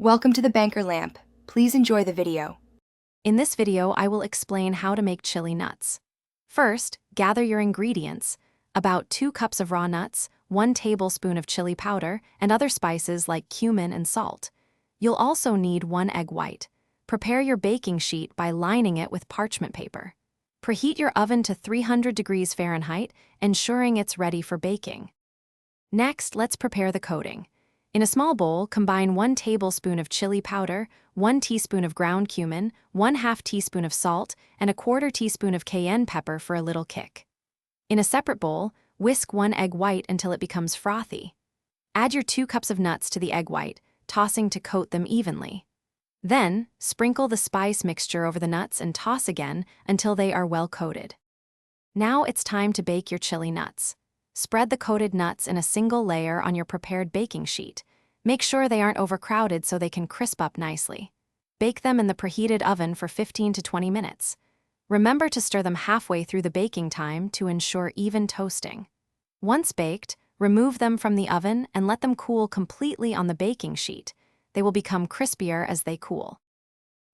Welcome to the Banker Lamp. Please enjoy the video. In this video, I will explain how to make chili nuts. First, gather your ingredients: about 2 cups of raw nuts, 1 tablespoon of chili powder, and other spices like cumin and salt. You'll also need 1 egg white. Prepare your baking sheet by lining it with parchment paper. Preheat your oven to 300 degrees Fahrenheit, ensuring it's ready for baking. Next, let's prepare the coating. In a small bowl, combine 1 tablespoon of chili powder, 1 teaspoon of ground cumin, 1/2 teaspoon of salt, and a 1/4 teaspoon of cayenne pepper for a little kick. In a separate bowl, whisk 1 egg white until it becomes frothy. Add your 2 cups of nuts to the egg white, tossing to coat them evenly. Then, sprinkle the spice mixture over the nuts and toss again until they are well coated. Now it's time to bake your chili nuts. Spread the coated nuts in a single layer on your prepared baking sheet. Make sure they aren't overcrowded so they can crisp up nicely. Bake them in the preheated oven for 15 to 20 minutes. Remember to stir them halfway through the baking time to ensure even toasting. Once baked, remove them from the oven and let them cool completely on the baking sheet. They will become crispier as they cool.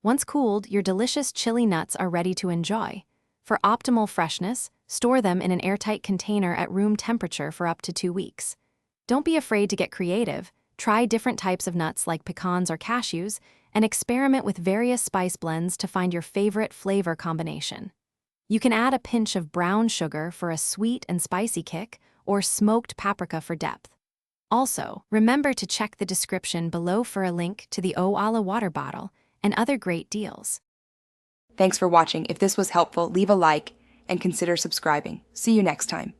Once cooled, your delicious chili nuts are ready to enjoy. For optimal freshness, store them in an airtight container at room temperature for up to 2 weeks. Don't be afraid to get creative. Try different types of nuts like pecans or cashews, and experiment with various spice blends to find your favorite flavor combination. You can add a pinch of brown sugar for a sweet and spicy kick, or smoked paprika for depth. Also, remember to check the description below for a link to the Oala water bottle and other great deals. Thanks for watching. If this was helpful, leave a like and consider subscribing. See you next time.